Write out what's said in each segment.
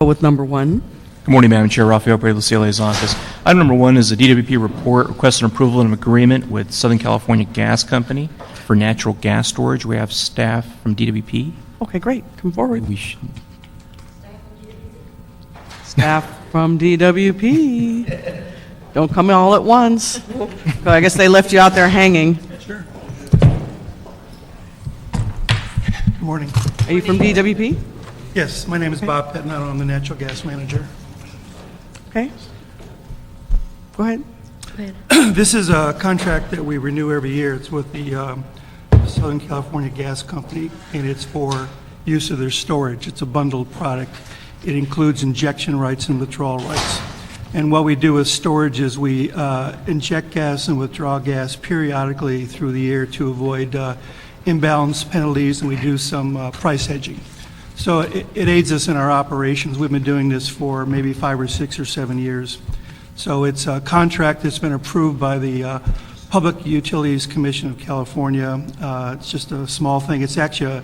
With number 1. Good morning, Madam Chair. Rafael Bravo, CLA's office. Item number 1 is a DWP report requesting approval of an agreement with Southern California Gas Company for natural gas storage. We have staff from DWP. Okay, great. Come forward. We should, Staff from DWP. Don't come all at once. So I guess they left you out there hanging. Sure. Good morning. Are you from DWP? Yes, my name is Bob Petnato. I'm the natural gas manager. Okay. Go ahead. This is a contract that we renew every year. It's with the Southern California Gas Company, and it's for use of their storage. It's a bundled product. It includes injection rights and withdrawal rights. And what we do with storage is we inject gas and withdraw gas periodically through the year to avoid imbalance penalties, and we do some price hedging. So it aids us in our operations. We've been doing this for maybe 5 or 6 or 7 years. So it's a contract that's been approved by the Public Utilities Commission of California. It's just a small thing. It's actually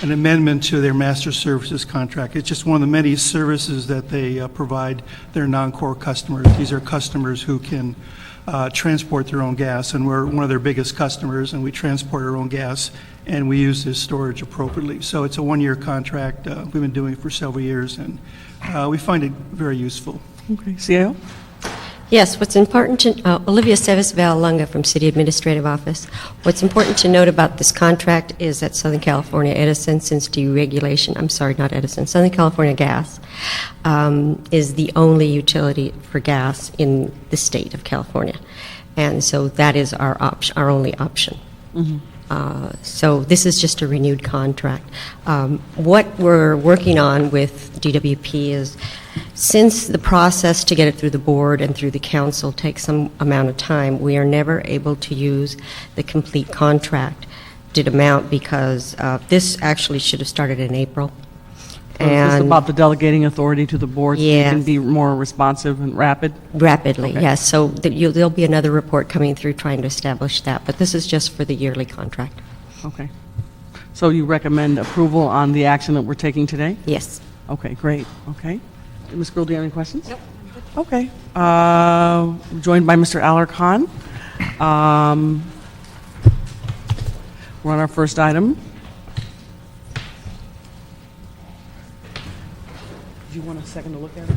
an amendment to their master services contract. It's just one of the many services that they provide their non-core customers. These are customers who can transport their own gas, and we're one of their biggest customers, and we transport our own gas, and we use this storage appropriately. So it's a one-year contract. We've been doing it for several years, and we find it very useful. Okay. CAO? Yes, what's important to, Olivia Seves-Val-Lunga from City Administrative Office. What's important to note about this contract is that Southern California Edison, since deregulation, I'm sorry, not Edison, Southern California Gas is the only utility for gas in the state of California. And so that is our option, our only option. Mm-hmm. So this is just a renewed contract. What we're working on with DWP is, since the process to get it through the board and through the council takes some amount of time, we are never able to use the complete contracted amount because this actually should have started in April. So is this about the delegating authority to the board so you can be more responsive and rapid? Rapidly, Okay. yes. So there'll be another report coming through trying to establish that, but this is just for the yearly contract. Okay. So you recommend approval on the action that we're taking today? Yes. Okay, great. Okay. Ms. Gruhl, do you have any questions? Nope. Okay. Joined by Mr. Alarcon. We're on our first item. Do you want a second to look at it?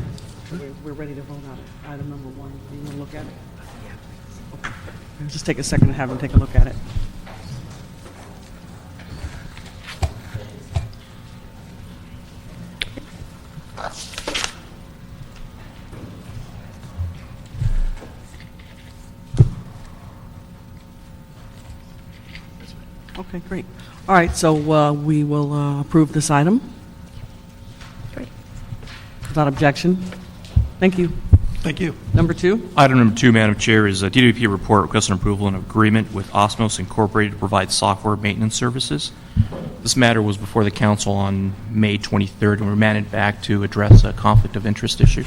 We're ready to vote on it. Item number 1. Do you want to look at it? Okay. Just take a second and have him take a look at it. Okay, great. All right, so we will approve this item. Great. Without objection. Thank you. Thank you. Number 2? item number 2, Madam Chair, is a DWP report requesting approval and agreement with Osmos Incorporated to provide software maintenance services. This matter was before the council on May 23rd and remanded back to address a conflict of interest issue.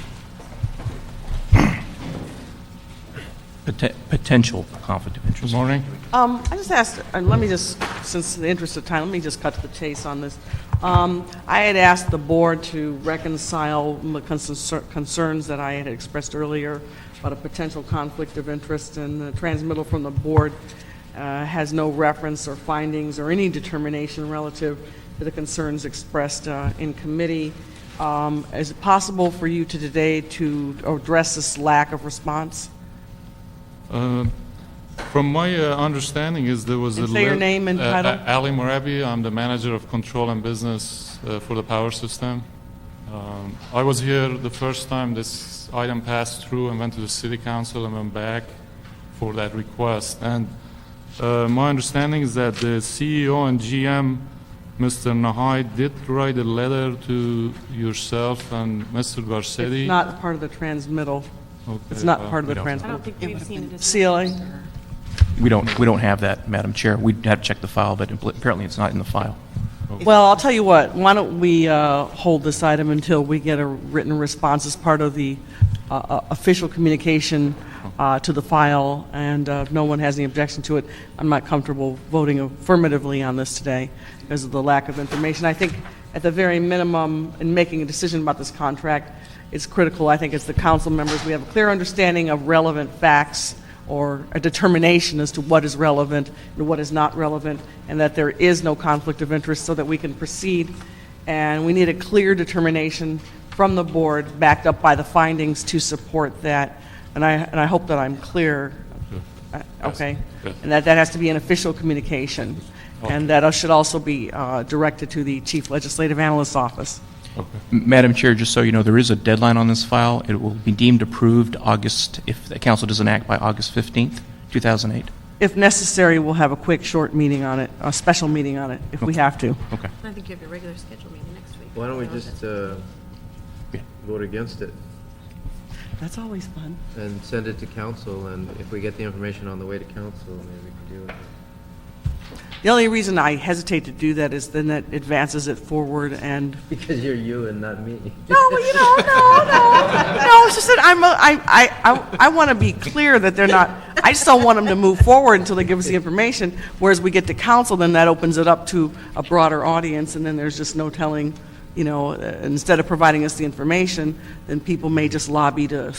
Potential conflict of interest. Good morning. I just asked, let me just, since the interest of time, let me just cut to the chase on this. I had asked the board to reconcile the concerns that I had expressed earlier about a potential conflict of interest, and the transmittal from the board has no reference or findings or any determination relative to the concerns expressed in committee. Is it possible for you today to address this lack of response? From my understanding is there was And say your name and title. Ali Morabi. I'm the manager of control and business for the power system. I was here the first time this item passed through and went to the city council and went back for that request. And my understanding is that the CEO and GM, Mr. Nahai, did write a letter to yourself and Mr. Garcetti. It's not part of the transmittal. Okay, It's not well, part of the we don't. transmittal. I don't think we've seen it. CLA? We don't have that, Madam Chair. We'd have to check the file, but apparently it's not in the file. Well, I'll tell you what, why don't we hold this item until we get a written response as part of the official communication to the file, and if no one has any objection to it, I'm not comfortable voting affirmatively on this today because of the lack of information. I think at the very minimum, in making a decision about this contract, it's critical, I think, as the council members, we have a clear understanding of relevant facts or a determination as to what is relevant and what is not relevant, and that there is no conflict of interest so that we can proceed. And we need a clear determination from the board, backed up by the findings, to support that. And I hope that I'm clear. Okay? Yes. And that has to be an official communication. And that should also be directed to the Chief Legislative Analyst's office. Okay. Madam Chair, just so you know, there is a deadline on this file. It will be deemed approved if the council doesn't act by August 15th, 2008. If necessary, we'll have a quick, short meeting on it, a special meeting on it, if we have to. Okay. I think you have your regular schedule meeting next week. Why don't we just vote against it That's always fun. and send it to council, and if we get the information on the way to council, maybe we can deal with it. The only reason I hesitate to do that is then that advances it forward and... Because you're you and not me. No, no. It's just that I want to be clear that they're not, I just don't want them to move forward until they give us the information, whereas we get to council, then that opens it up to a broader audience, and then there's just no telling, instead of providing us the information, then people may just lobby to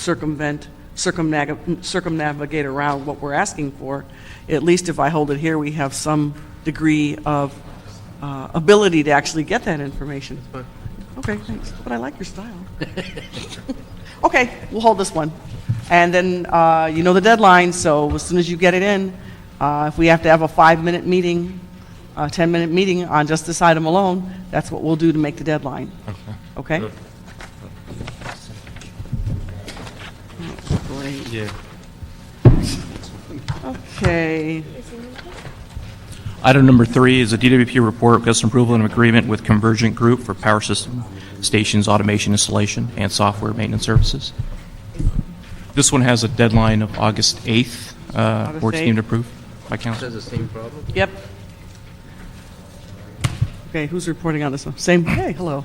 circumnavigate around what we're asking for. At least if I hold it here, we have some degree of ability to actually get that information. Fine. Okay, thanks. But I like your style. Okay, we'll hold this one. And then, the deadline, so as soon as you get it in, if we have to have a 5-minute meeting, a 10-minute meeting on just this item alone, that's what we'll do to make the deadline. Okay. Okay? Sure. Great. Yeah. Okay. Item number 3 is a DWP report requesting approval and agreement with Convergent Group for power system stations automation installation and software maintenance services. This one has a deadline of August 8th, or it's 8th. deemed approved by council. Has the same problem? Yep. Okay, who's reporting on this one? Same, hey, hello.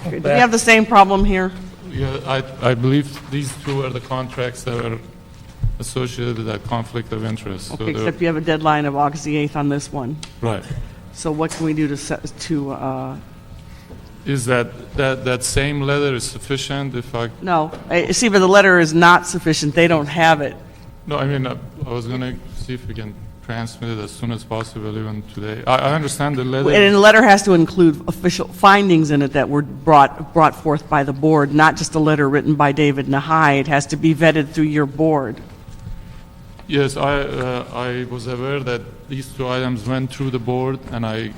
Okay, do we have the same problem here? Yeah, I believe these two are the contracts that are associated with that conflict of interest. So Okay, they're- except you have a deadline of August the 8th on this one. Right. So what can we do Is that same letter is sufficient if I, no, see, but the letter is not sufficient, they don't have it. no, I mean, I was going to see if we can transmit it as soon as possible, even today. I understand the letter. And the letter has to include official findings in it that were brought forth by the board, not just a letter written by David Nahai. It has to be vetted through your board. Yes, I was aware that these two items went through the board, and I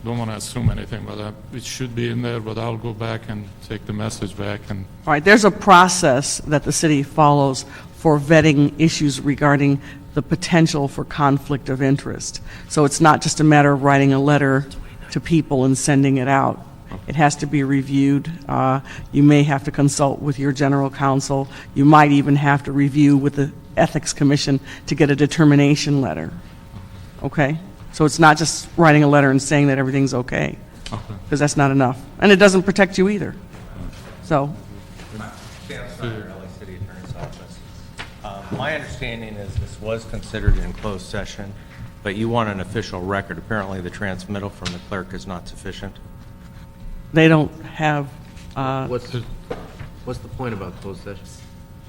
don't want to assume anything, but it should be in there, but I'll go back and take the message back. And All right, there's a process that the city follows for vetting issues regarding the potential for conflict of interest. So it's not just a matter of writing a letter to people and sending it out. It has to be reviewed. You may have to consult with your general counsel. You might even have to review with the Ethics Commission to get a determination letter. Okay? So it's not just writing a letter and saying that everything's okay, because that's not enough. And it doesn't protect you either. So, Dan Snyder, LA City Attorney's Office. My understanding is this was considered in closed session, but you want an official record. Apparently, the transmittal from the clerk is not sufficient. they don't have, What's the point about closed session?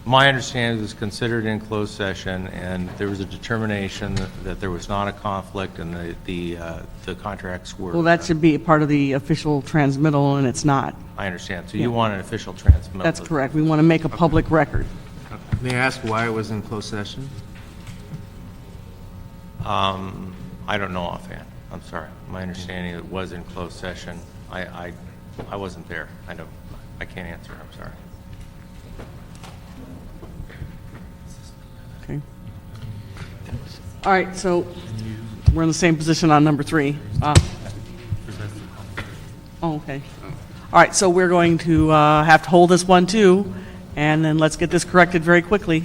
My understanding is it was considered in closed session, and there was a determination that there was not a conflict, and the contracts were. well, that should be part of the official transmittal, and it's not. I understand. So Yeah. you want an official transmittal. That's correct. We want to make a public record. May I ask why it was in closed session? I don't know offhand. I'm sorry. My understanding it was in closed session. I wasn't there. I can't answer. I'm sorry. Okay. All right, so we're in the same position on number 3. Oh, okay. All right, so we're going to have to hold this one too, and then let's get this corrected very quickly.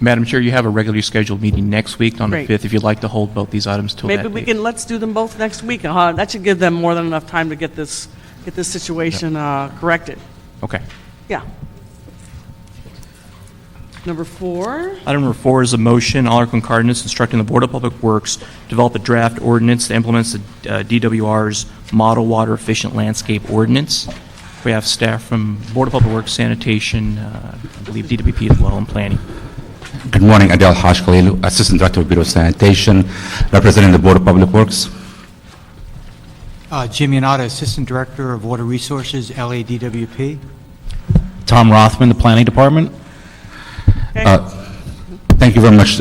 Madam Chair, you have a regularly scheduled meeting next week on the Great. 5th, if you'd like to hold both these items till that Maybe we date. can, let's do them both next week. That should give them more than enough time to get this situation corrected. Okay. Yeah. Number 4. Item number 4 is a motion, Alarcon Cardinals instructing the Board of Public Works to develop a draft ordinance that implements the DWR's Model Water Efficient Landscape Ordinance. We have staff from Board of Public Works, Sanitation, I believe DWP as well, and Planning. Good morning, Adel Haj Khalilu, Assistant Director of Bureau of Sanitation, representing the Board of Public Works. Jim Yanata, Assistant Director of Water Resources, LADWP. Tom Rothman, the Planning Department. Thank you very much.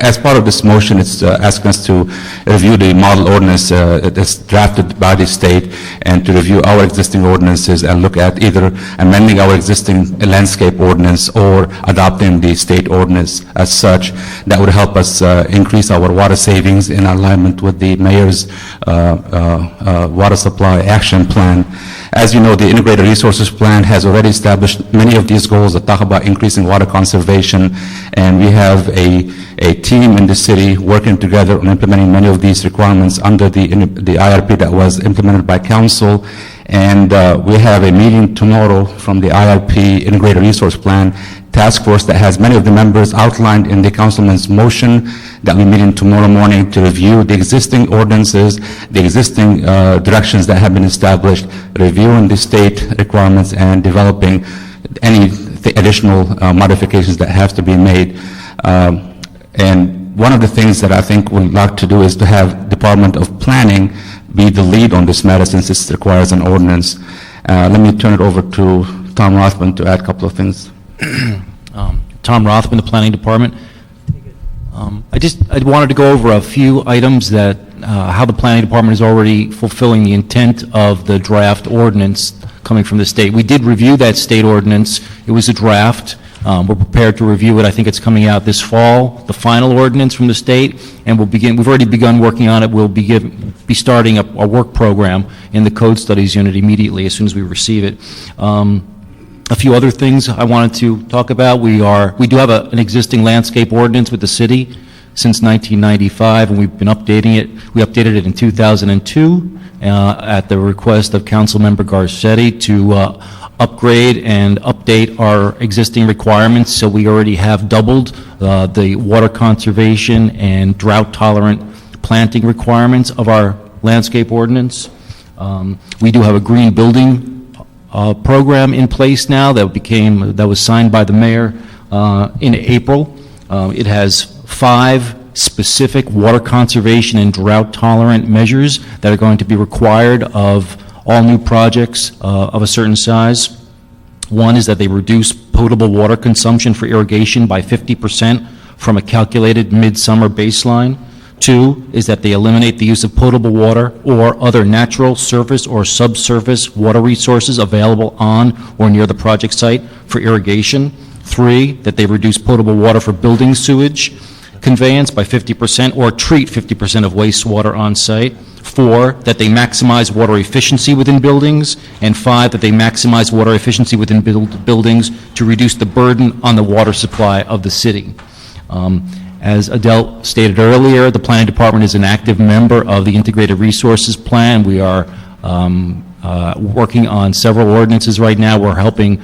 As part of this motion, it's asking us to review the model ordinance that's drafted by the state and to review our existing ordinances and look at either amending our existing landscape ordinance or adopting the state ordinance as such. That would help us increase our water savings in alignment with the mayor's water supply action plan. As you know, the Integrated Resources Plan has already established many of these goals that talk about increasing water conservation, and we have a team in the city working together on implementing many of these requirements under the IRP that was implemented by council. And we have a meeting tomorrow from the IRP Integrated Resource Plan task force that has many of the members outlined in the councilman's motion that we're meeting tomorrow morning to review the existing ordinances, the existing directions that have been established, reviewing the state requirements and developing any additional modifications that have to be made. And one of the things that I think we'd like to do is to have Department of Planning be the lead on this matter since this requires an ordinance. Let me turn it over to Tom Rothman to add a couple of things. Tom Rothman, the Planning Department. I wanted to go over a few items that how the Planning Department is already fulfilling the intent of the draft ordinance coming from the state. We did review that state ordinance. It was a draft. We're prepared to review it. I think it's coming out this fall, the final ordinance from the state, and we've already begun working on it. We'll be starting a work program in the Code Studies Unit immediately as soon as we receive it. A few other things I wanted to talk about. We do have an existing landscape ordinance with the city since 1995, and we've been updating it. We updated it in 2002 at the request of Councilmember Garcetti to upgrade and update our existing requirements. So we already have doubled the water conservation and drought-tolerant planting requirements of our landscape ordinance. We do have a green building program in place now that was signed by the mayor in April. It has 5 specific water conservation and drought tolerant measures that are going to be required of all new projects of a certain size. One is that they reduce potable water consumption for irrigation by 50% from a calculated midsummer baseline. 2 is that they eliminate the use of potable water or other natural surface or subsurface water resources available on or near the project site for irrigation. 3, that they reduce potable water for building sewage conveyance by 50% or treat 50% of wastewater on site. 4, that they maximize water efficiency within buildings. And 5, that they maximize water efficiency within buildings to reduce the burden on the water supply of the city. As Adele stated earlier, the Planning Department is an active member of the Integrated Resources Plan. We are working on several ordinances right now. We're helping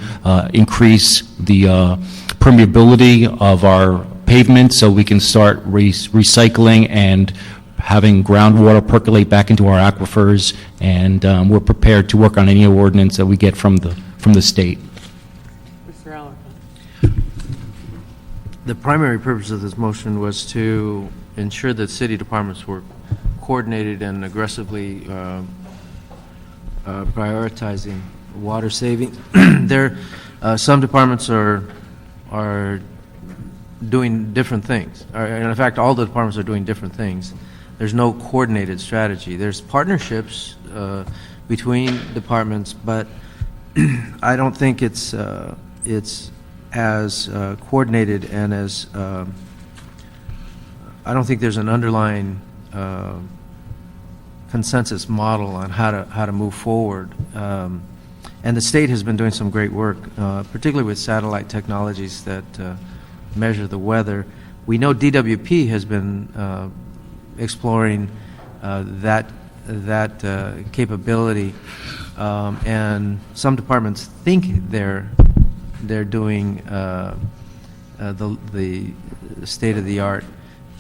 increase the permeability of our pavement so we can start recycling and having groundwater percolate back into our aquifers. And we're prepared to work on any ordinance that we get from the state. Mr. Allerton. The primary purpose of this motion was to ensure that city departments were coordinated and aggressively prioritizing water saving. Some departments are doing different things. And in fact, all the departments are doing different things. There's no coordinated strategy. There's partnerships between departments, but I don't think it's as coordinated and as I don't think there's an underlying consensus model on how to move forward. And the state has been doing some great work, particularly with satellite technologies that measure the weather. We know DWP has been exploring that capability, and some departments think they're doing the state-of-the-art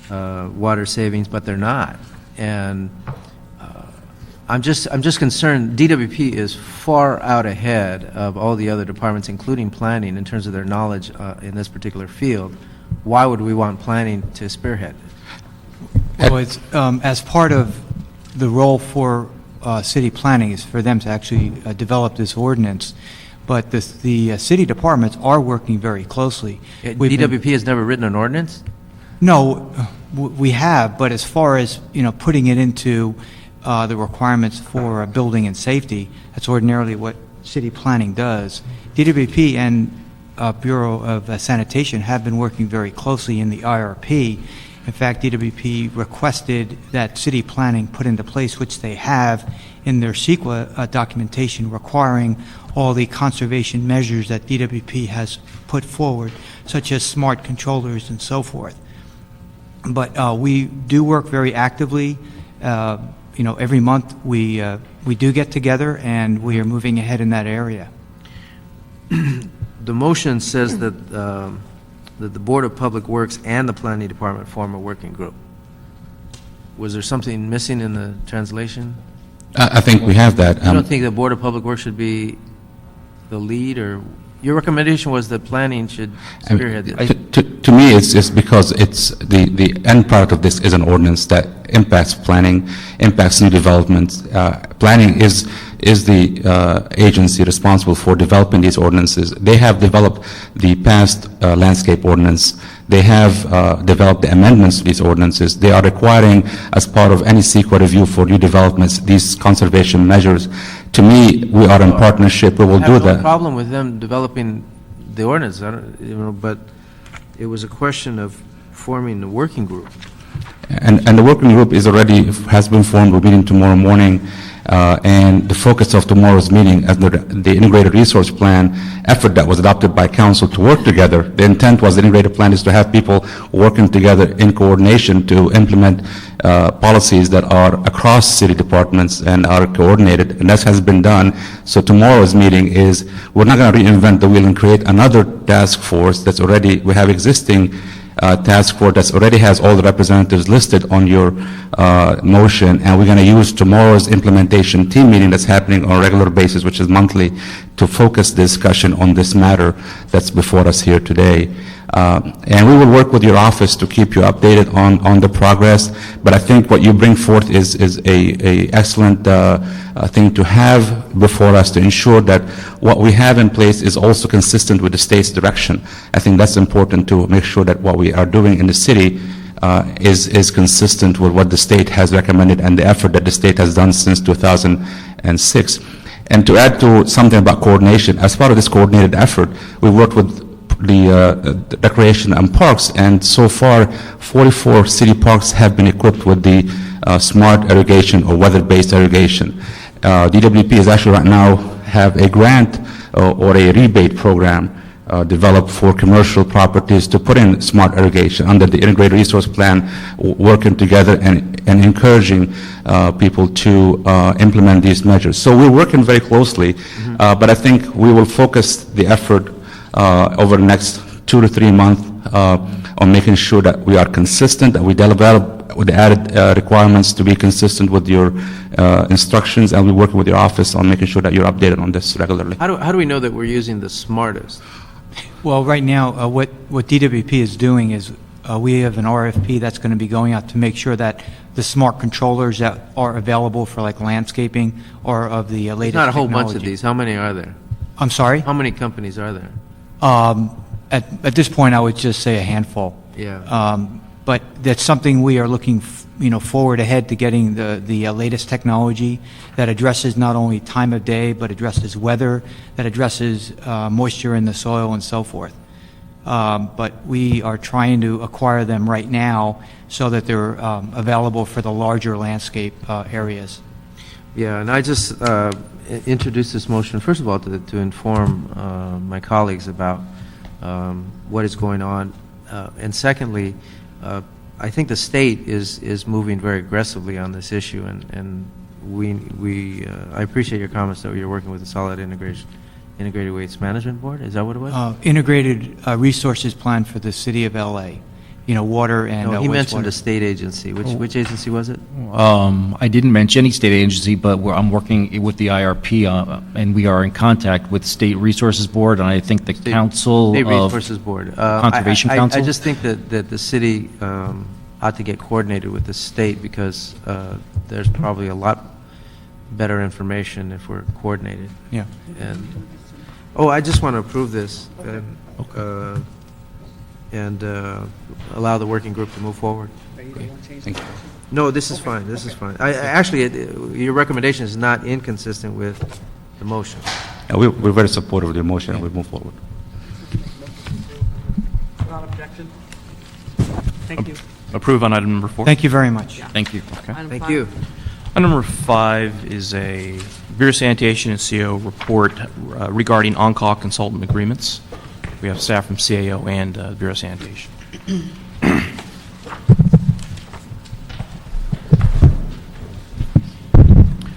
water savings, but they're not. And I'm just concerned, DWP is far out ahead of all the other departments, including planning, in terms of their knowledge in this particular field. Why would we want planning to spearhead it? Well, it's, as part of the role for city planning is for them to actually develop this ordinance, but the city departments are working very closely. DWP has never written an ordinance? No, we have, but as far as, putting it into the requirements for building and safety, that's ordinarily what city planning does. DWP and Bureau of Sanitation have been working very closely in the IRP. In fact, DWP requested that city planning put into place, which they have in their CEQA documentation, requiring all the conservation measures that DWP has put forward, such as smart controllers and so forth. But we do work very actively. Every month we do get together, and we are moving ahead in that area. The motion says that the Board of Public Works and the Planning Department form a working group. Was there something missing in the translation? I think we have that. You don't think the Board of Public Works should be the lead, or your recommendation was that planning should spearhead this? To me, it's because it's the end product of this is an ordinance that impacts planning, impacts new developments. Planning is the agency responsible for developing these ordinances. They have developed the past landscape ordinance. They have developed the amendments to these ordinances. They are requiring, as part of any CEQA review for new developments, these conservation measures. To me, we are in partnership. We will do that. I have no problem with them developing the ordinance, but it was a question of forming the working group. And the working group has been formed. We're meeting tomorrow morning, and the focus of tomorrow's meeting is the integrated resource plan effort that was adopted by council to work together. The intent was the integrated plan is to have people working together in coordination to implement policies that are across city departments and are coordinated, and that has been done. So tomorrow's meeting is, we're not going to reinvent the wheel and create another task force that's already, we have existing task force that already has all the representatives listed on your motion, and we're going to use tomorrow's implementation team meeting that's happening on a regular basis, which is monthly, to focus discussion on this matter that's before us here today. And we will work with your office to keep you updated on the progress, but I think what you bring forth is a excellent thing to have before us to ensure that what we have in place is also consistent with the state's direction. I think that's important to make sure that what we are doing in the city is consistent with what the state has recommended and the effort that the state has done since 2006. And to add to something about coordination, as part of this coordinated effort, we worked with the recreation and parks, and so far 44 city parks have been equipped with the smart irrigation or weather-based irrigation. DWP is actually right now have a grant or a rebate program developed for commercial properties to put in smart irrigation under the integrated resource plan, working together and encouraging people to implement these measures. So we're working very closely, but I think we will focus the effort over the next 2 to 3 months on making sure that we are consistent, that we develop with the added requirements to be consistent with your instructions, and we're working with your office on making sure that you're updated on this regularly. How do we know that we're using the smartest? Well, right now, what DWP is doing is we have an RFP that's going to be going out to make sure that the smart controllers that are available for like landscaping are of the latest technology. There's not a whole bunch of these. How many are there? I'm sorry? How many companies are there? At this point, I would just say a handful. Yeah. But that's something we are looking, forward ahead to getting the latest technology that addresses not only time of day, but addresses weather, that addresses moisture in the soil and so forth. But we are trying to acquire them right now so that they're available for the larger landscape areas. Yeah, and I just introduced this motion, first of all, to inform my colleagues about what is going on. And secondly, I think the state is moving very aggressively on this issue, and I appreciate your comments that you're working with the Solid Integrated Waste Management Board. Is that what it was? Integrated Resources Plan for the City of LA. water and No, he mentioned a wastewater. state agency. Which agency was it? I didn't mention any state agency, but I'm working with the IRP, and we are in contact with State Resources Board, and I think the Council State of Resources Board. Conservation I Council? just think that the city ought to get coordinated with the state because there's probably a lot better information if we're coordinated. Yeah. And, I just want to approve this and allow the working group to move forward. Thank you. No, this is fine, this is fine. Actually, your recommendation is not inconsistent with the motion. Yeah, we're very supportive of the motion, and we move forward. Without objection? Thank you. Approve on item number 4? Thank you very much. Thank you. Item Thank 5. you. Item number 5 is a Bureau of Sanitation and CO report regarding on-call consultant agreements. We have staff from CAO and Bureau of Sanitation.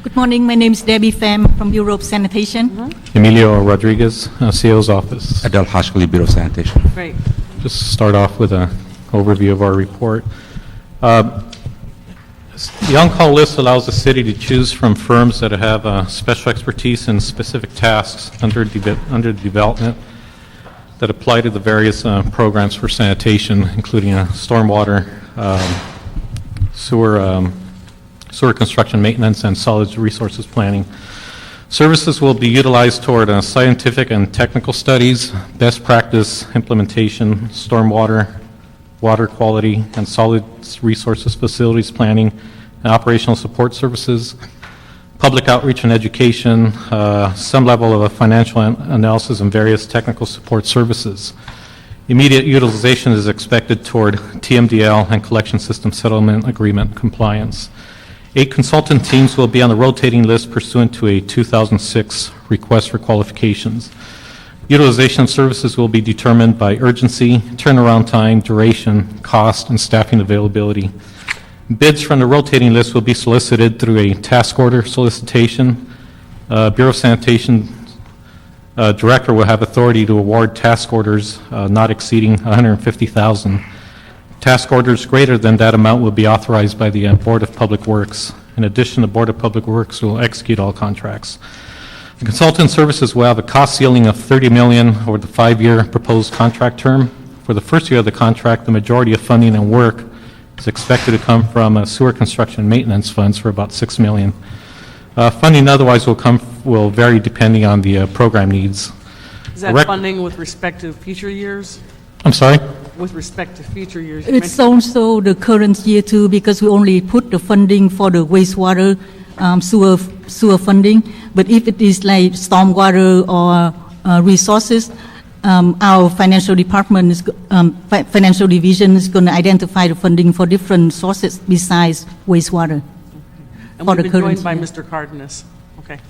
Good morning. My name is Debbie Pham from Bureau of Sanitation. Emilio Rodriguez, CO's office. Adele Hashkali, Bureau of Sanitation. Great. Just start off with an overview of our report. The on-call list allows the city to choose from firms that have special expertise in specific tasks under development that apply to the various programs for sanitation, including stormwater, sewer construction maintenance, and solid resources planning. Services will be utilized toward scientific and technical studies, best practice implementation, stormwater, water quality, and solid resources facilities planning, and operational support services, public outreach and education, some level of financial analysis, and various technical support services. Immediate utilization is expected toward TMDL and collection system settlement agreement compliance. 8 consultant teams will be on the rotating list pursuant to a 2006 request for qualifications. Utilization of services will be determined by urgency, turnaround time, duration, cost, and staffing availability. Bids from the rotating list will be solicited through a task order solicitation. Bureau of Sanitation Director will have authority to award task orders not exceeding $150,000. Task orders greater than that amount will be authorized by the Board of Public Works. In addition, the Board of Public Works will execute all contracts. The consultant services will have a cost ceiling of $30 million over the 5-year proposed contract term. For the first year of the contract, the majority of funding and work is expected to come from sewer construction and maintenance funds for about $6 million. Funding otherwise will vary depending on the program needs. Is that funding with respect to future years? I'm sorry? With respect to future years? You It's mentioned- also the current year too, because we only put the funding for the wastewater sewer funding. But if it is like stormwater or resources, our financial department financial division is going to identify the funding for different sources besides wastewater. And for we've the been current joined by year. Mr. Cardenas. Okay.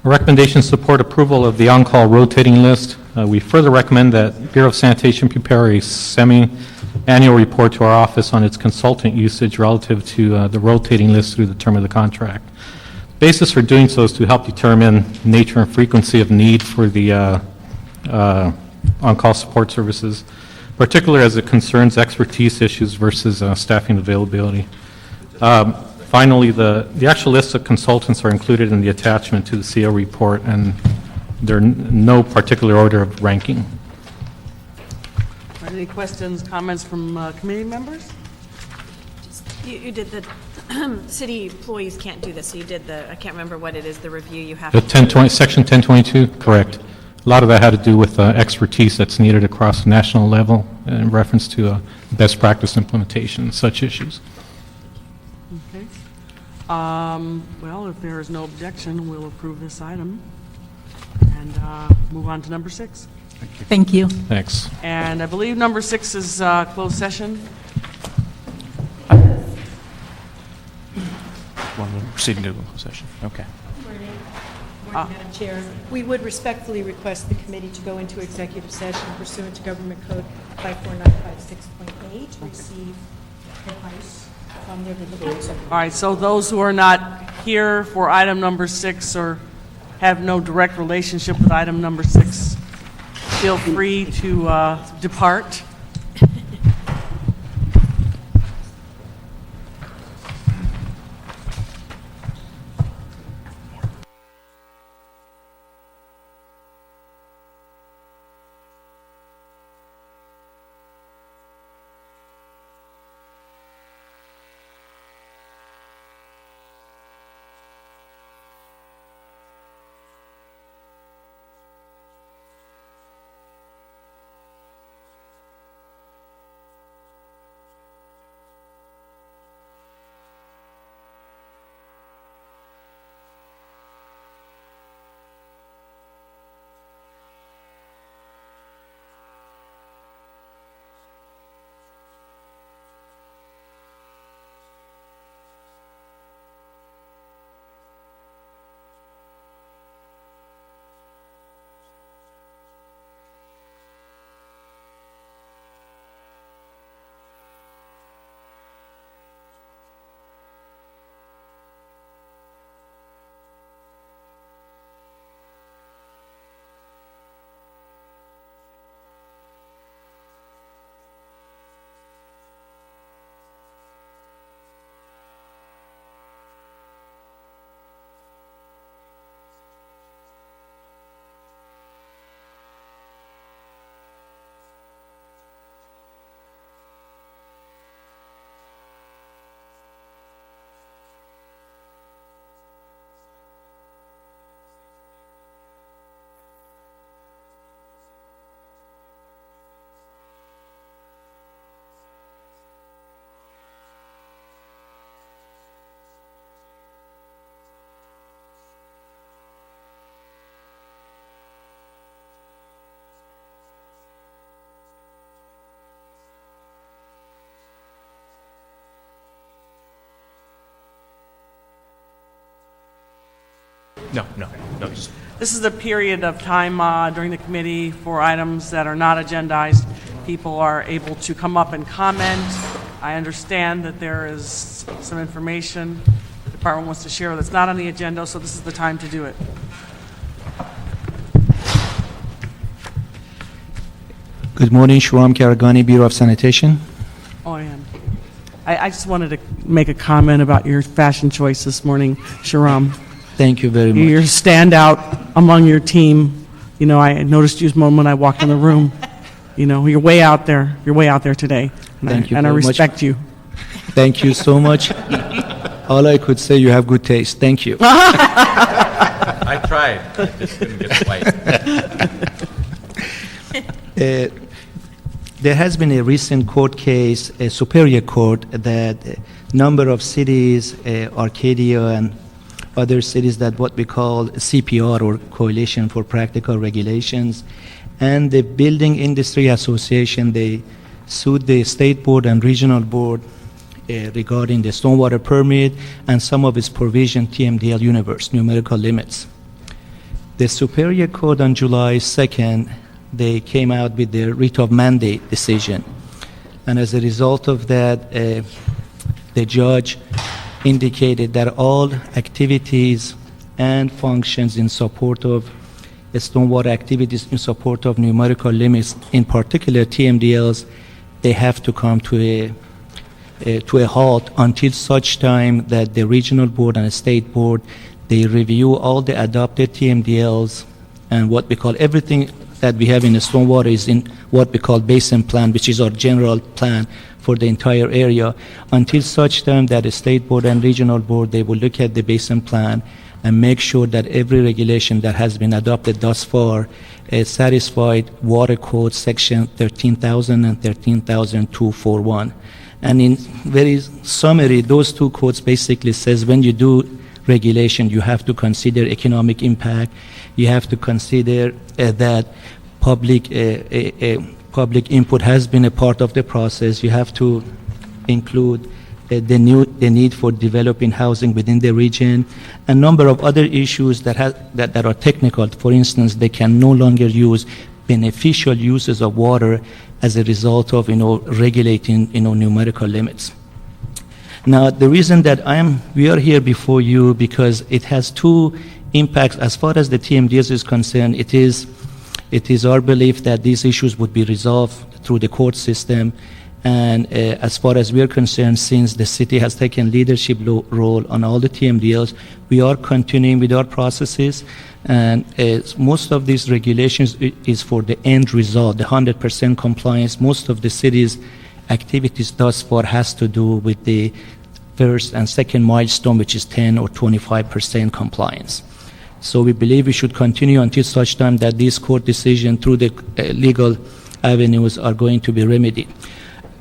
Recommendations support approval of the on-call rotating list. We further recommend that Bureau of Sanitation prepare a semi-annual report to our office on its consultant usage relative to the rotating list through the term of the contract. Basis for doing so is to help determine nature and frequency of need for the on-call support services, particularly as it concerns expertise issues versus staffing availability. Finally, the actual list of consultants are included in the attachment to the CO report, and they're no particular order of ranking. Any questions, comments from committee members? You did the, city employees can't do this, so you did the, I can't remember what it is, the review you have. The Section 1022, correct. A lot of that had to do with expertise that's needed across the national level in reference to best practice implementation, such issues. Okay. Well, if there is no objection, we'll approve this item and move on to number 6. Thank you. Thanks. And I believe number 6 is closed session. Proceeding to closed session. Okay. Madam Chair, we would respectfully request the committee to go into executive session pursuant to Government Code 54956.8 to receive advice from their legal counsel. All right, so those who are not here for item number 6 or have no direct relationship with item number 6, feel free to depart. No, just This is a period of time during the committee for items that are not agendized. People are able to come up and comment. I understand that there is some information the department wants to share that's not on the agenda, so this is the time to do it. Good morning, Shram Karagani, Bureau of Sanitation. Oh, I am. I just wanted to make a comment about your fashion choice this morning, Sharam. Thank you very much. You're a standout among your team. You know, I noticed you this moment when I walked in the room. You know, you're way out there. You're way out there today. And Thank you I very much. respect you. Thank you so much. All I could say, you have good taste. Thank you. I tried, I just couldn't get it right. There has been a recent court case, a Superior Court, that a number of cities, Arcadia and other cities, that what we call CPR, or Coalition for Practical Regulations, and the Building Industry Association, they sued the State Board and Regional Board regarding the stormwater permit and some of its provision, TMDL universe, numerical limits. The Superior Court on July 2nd, they came out with their writ of mandate decision. And as a result of that, the judge indicated that all activities and functions in support of stormwater activities in support of numerical limits, in particular TMDLs, they have to come to a halt until such time that the regional board and the state board, they review all the adopted TMDLs, and what we call everything that we have in the stormwater is in what we call basin plan, which is our general plan for the entire area. Until such time that the state board and regional board, they will look at the basin plan and make sure that every regulation that has been adopted thus far is satisfied Water Code Section 13,000 and 13,241. And in very summary, those two codes basically says when you do regulation, you have to consider economic impact, you have to consider that public input has been a part of the process, you have to include the need for developing housing within the region, a number of other issues that are technical. For instance, they can no longer use beneficial uses of water as a result of regulating numerical limits. Now, the reason that we are here before you, because it has two impacts. As far as the TMDS is concerned, it is our belief that these issues would be resolved through the court system. And as far as we are concerned, since the city has taken leadership role on all the TMDLs, we are continuing with our processes. And most of these regulations is for the end result, the 100% compliance. Most of the city's activities thus far has to do with the first and second milestone, which is 10 or 25% compliance. So we believe we should continue until such time that these court decisions through the legal avenues are going to be remedied.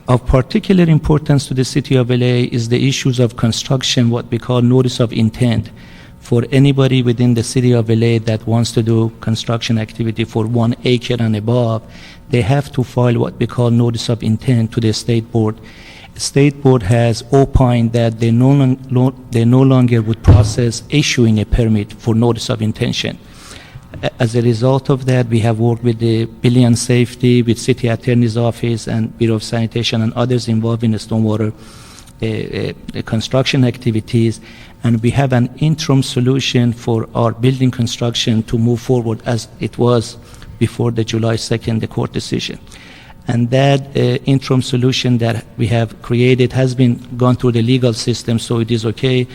Of particular importance to the City of LA is the issues of construction, what we call notice of intent. For anybody within the City of LA that wants to do construction activity for 1 acre and above, they have to file what we call notice of intent to the State Board. State Board has opined that they no longer would process issuing a permit for notice of intention. As a result of that, we have worked with the Building and Safety, with City Attorney's Office and Bureau of Sanitation and others involved in the stormwater construction activities, and we have an interim solution for our building construction to move forward as it was before the July 2nd, the court decision. And that interim solution that we have created has been gone through the legal system, so it is okay.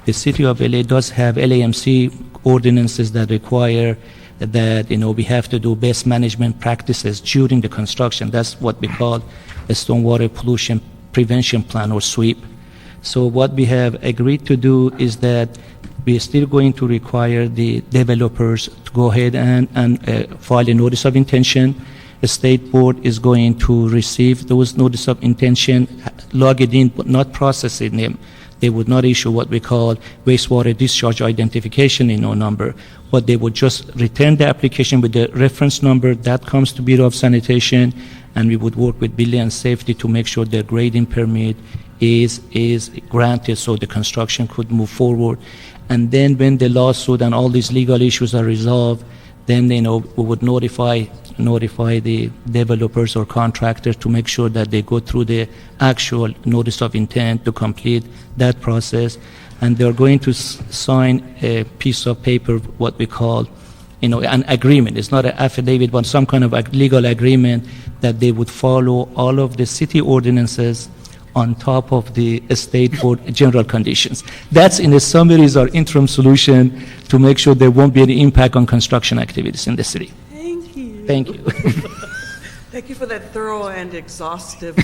The City of LA does have LAMC ordinances that require that we have to do best management practices during the construction. That's what we call a stormwater pollution prevention plan, or SWEEP. So what we have agreed to do is that we are still going to require the developers to go ahead and file a notice of intention. The State Board is going to receive those notice of intention, log it in, but not processing them. They would not issue what we call wastewater discharge identification number, but they would just return the application with the reference number that comes to Bureau of Sanitation, and we would work with Building and Safety to make sure their grading permit is granted so the construction could move forward. And then when the lawsuit and all these legal issues are resolved, then, we would notify the developers or contractors to make sure that they go through the actual notice of intent to complete that process. And they're going to sign a piece of paper, what we call, an agreement. It's not an affidavit, but some kind of a legal agreement that they would follow all of the city ordinances on top of the state board general conditions. That's, in a summary, is our interim solution to make sure there won't be any impact on construction activities in the city. Thank you. Thank you. Thank you for that thorough and exhaustive,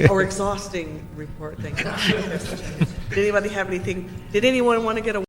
or exhausting report. Thank you. Did anybody have anything? Did anyone want to get a